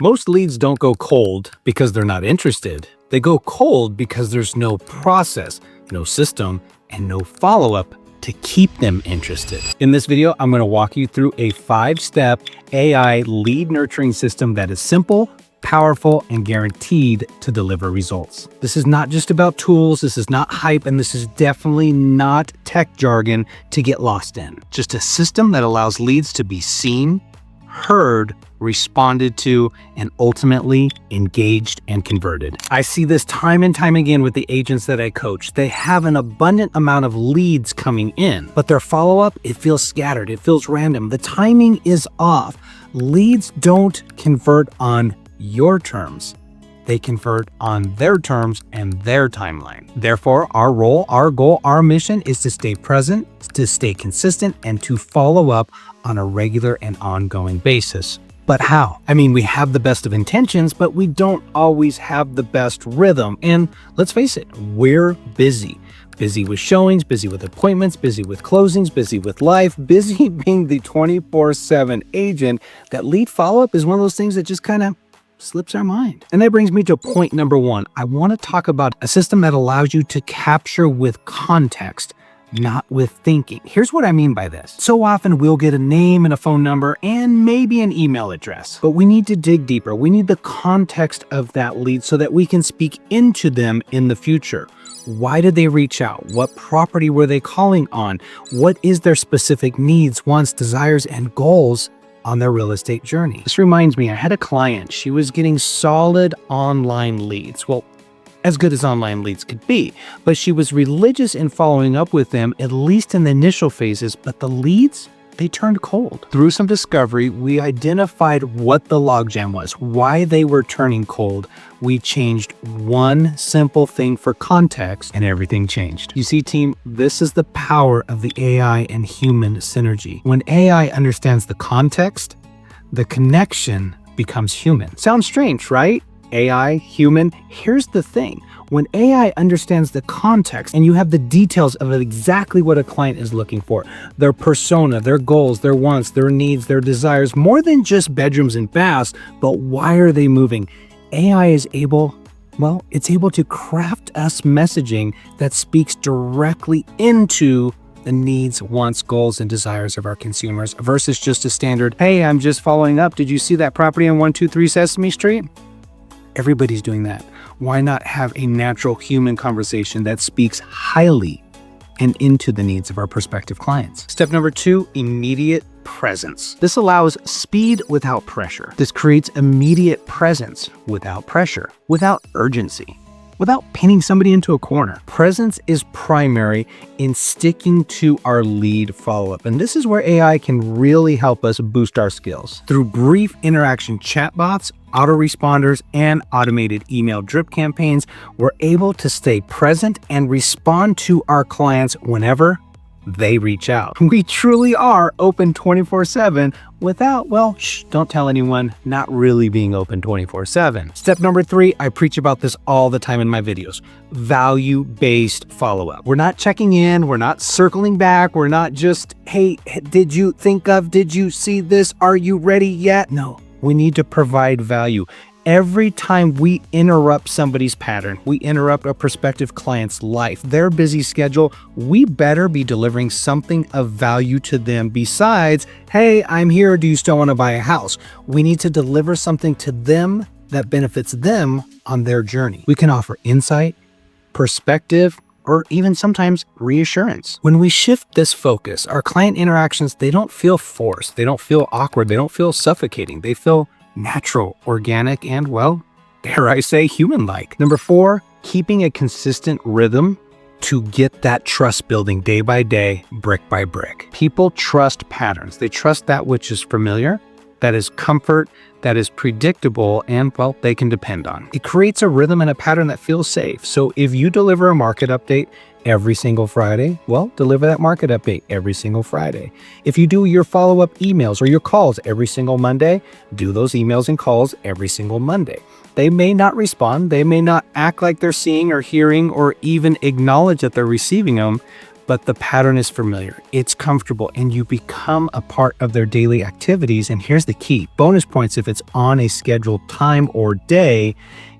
Most leads don't go cold because they're not interested. They go cold because there's no process, no system, and no follow-up to keep them interested. In this video, I'm going to walk you through a 5-step AI lead nurturing system that is simple, powerful, and guaranteed to deliver results. This is not just about tools, this is not hype, and this is definitely not tech jargon to get lost in. Just a system that allows leads to be seen, heard, responded to, and ultimately engaged and converted. I see this time and time again with the agents that I coach. They have an abundant amount of leads coming in, but their follow-up, it feels scattered, it feels random. The timing is off. Leads don't convert on your terms. They convert on their terms and their timeline. Therefore, our role, our goal, our mission is to stay present, to stay consistent, and to follow up on a regular and ongoing basis. But how? I mean, we have the best of intentions, but we don't always have the best rhythm. And let's face it, we're busy. Busy with showings, busy with appointments, busy with closings, busy with life, busy being the 24/7 agent. That lead follow-up is one of those things that just kind of slips our mind. And that brings me to point number 1. I want to talk about a system that allows you to capture with context, not with thinking. Here's what I mean by this. So often we'll get a name and a phone number and maybe an email address, but we need to dig deeper. We need the context of that lead so that we can speak into them in the future. Why did they reach out? What property were they calling on? What is their specific needs, wants, desires, and goals on their real estate journey? This reminds me, I had a client. She was getting solid online leads. Well, as good as online leads could be, but she was religious in following up with them, at least in the initial phases, but the leads, they turned cold. Through some discovery, we identified what the logjam was, why they were turning cold. We changed one simple thing for context and everything changed. You see, team, this is the power of the AI and human synergy. When AI understands the context, the connection becomes human. Sounds strange, right? AI, human. Here's the thing. When AI understands the context and you have the details of exactly what a client is looking for, their persona, their goals, their wants, their needs, their desires, more than just bedrooms and baths, but why are they moving? AI is able, well, it's able to craft us messaging that speaks directly into the needs, wants, goals, and desires of our consumers versus just a standard, hey, I'm just following up. Did you see that property on 123 Sesame Street? Everybody's doing that. Why not have a natural human conversation that speaks highly and into the needs of our prospective clients? Step number 2, immediate presence. This allows speed without pressure. This creates immediate presence without pressure, without urgency, without pinning somebody into a corner. Presence is primary in sticking to our lead follow-up. And this is where AI can really help us boost our skills. Through brief interaction chatbots, autoresponders, and automated email drip campaigns, we're able to stay present and respond to our clients whenever they reach out. We truly are open 24/7 without, well, don't tell anyone, not really being open 24/7. Step number 3, I preach about this all the time in my videos. Value-based follow-up. We're not checking in, we're not circling back, we're not just, hey, did you think of, did you see this, are you ready yet? No, we need to provide value. Every time we interrupt somebody's pattern, we interrupt a prospective client's life, their busy schedule, we better be delivering something of value to them besides, hey, I'm here, do you still want to buy a house? We need to deliver something to them that benefits them on their journey. We can offer insight, perspective, or even sometimes reassurance. When we shift this focus, our client interactions, they don't feel forced, they don't feel awkward, they don't feel suffocating, they feel natural, organic, and, well, dare I say, human-like. Number 4, keeping a consistent rhythm to get that trust building day by day, brick by brick. People trust patterns. They trust that which is familiar, that is comfort, that is predictable, and, well, they can depend on. It creates a rhythm and a pattern that feels safe. So if you deliver a market update every single Friday, well, deliver that market update every single Friday. If you do your follow-up emails or your calls every single Monday, do those emails and calls every single Monday. They may not respond, they may not act like they're seeing or hearing or even acknowledge that they're receiving them, but the pattern is familiar, it's comfortable, and you become a part of their daily activities. And here's the key: bonus points if it's on a scheduled time or day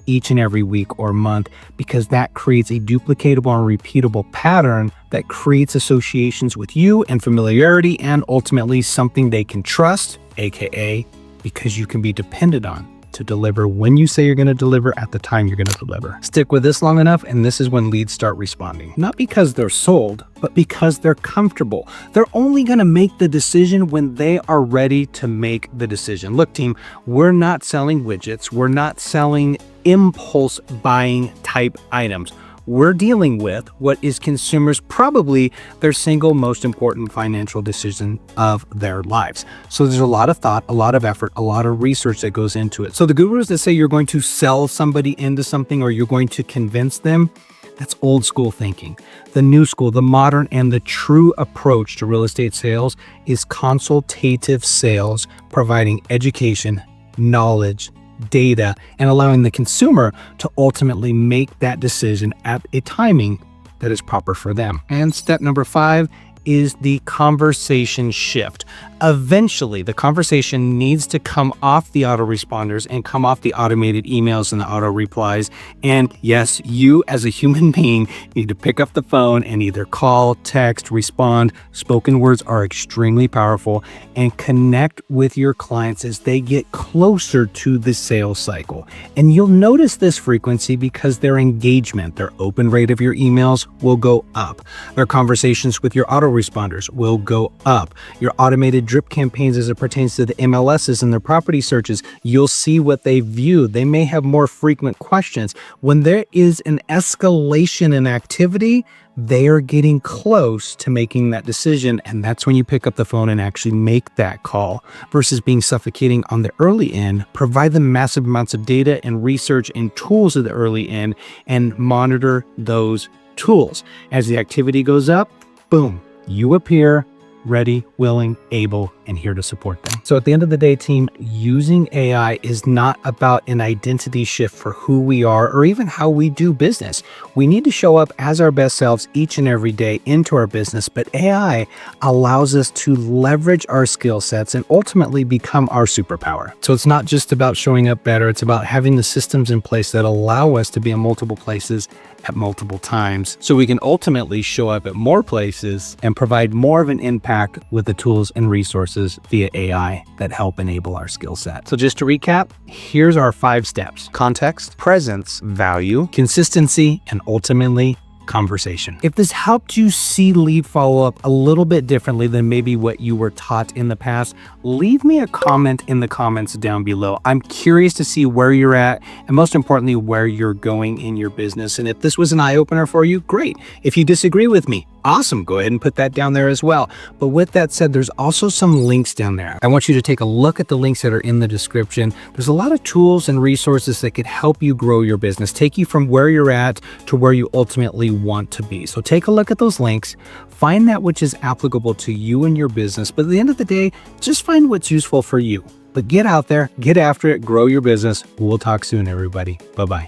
each and every week or month, because that creates a duplicatable and repeatable pattern that creates associations with you and familiarity, and ultimately something they can trust, aka because you can be depended on to deliver when you say you're going to deliver at the time you're going to deliver. Stick with this long enough, and this is when leads start responding. Not because they're sold, but because they're comfortable. They're only going to make the decision when they are ready to make the decision. Look, team, we're not selling widgets. We're not selling impulse buying type items. We're dealing with what is consumers probably their single most important financial decision of their lives. So there's a lot of thought, a lot of effort, a lot of research that goes into it. So the gurus that say you're going to sell somebody into something or you're going to convince them, that's old school thinking. The new school, the modern and the true approach to real estate sales is consultative sales, providing education, knowledge, data, and allowing the consumer to ultimately make that decision at a timing that is proper for them. And step number 5 is the conversation shift. Eventually, the conversation needs to come off the autoresponders and come off the automated emails and the auto replies. And yes, you as a human being need to pick up the phone and either call, text, respond. Spoken words are extremely powerful, and connect with your clients as they get closer to the sales cycle. And you'll notice this frequency because their engagement, their open rate of your emails will go up. Their conversations with your autoresponders will go up. Your automated drip campaigns as it pertains to the MLSs and their property searches, you'll see what they view. They may have more frequent questions. When there is an escalation in activity, they are getting close to making that decision. And that's when you pick up the phone and actually make that call versus being suffocating on the early end. Provide them massive amounts of data and research and tools at the early end and monitor those tools. As the activity goes up, boom, you appear ready, willing, able, and here to support them. So at the end of the day, team, using AI is not about an identity shift for who we are or even how we do business. We need to show up as our best selves each and every day into our business, but AI allows us to leverage our skill sets and ultimately become our superpower. So it's not just about showing up better, it's about having the systems in place that allow us to be in multiple places at multiple times, so we can ultimately show up at more places and provide more of an impact with the tools and resources via AI that help enable our skill set. So just to recap, here's our 5 steps: context, presence, value, consistency, and ultimately conversation. If this helped you see lead follow-up a little bit differently than maybe what you were taught in the past, leave me a comment in the comments down below. I'm curious to see where you're at and most importantly, where you're going in your business. And if this was an eye-opener for you, great. If you disagree with me, awesome, go ahead and put that down there as well. But with that said, there's also some links down there. I want you to take a look at the links that are in the description. There's a lot of tools and resources that could help you grow your business, take you from where you're at to where you ultimately want to be. So take a look at those links, find that which is applicable to you and your business. But at the end of the day, just find what's useful for you. But get out there, get after it, grow your business. We'll talk soon, everybody. Bye-bye.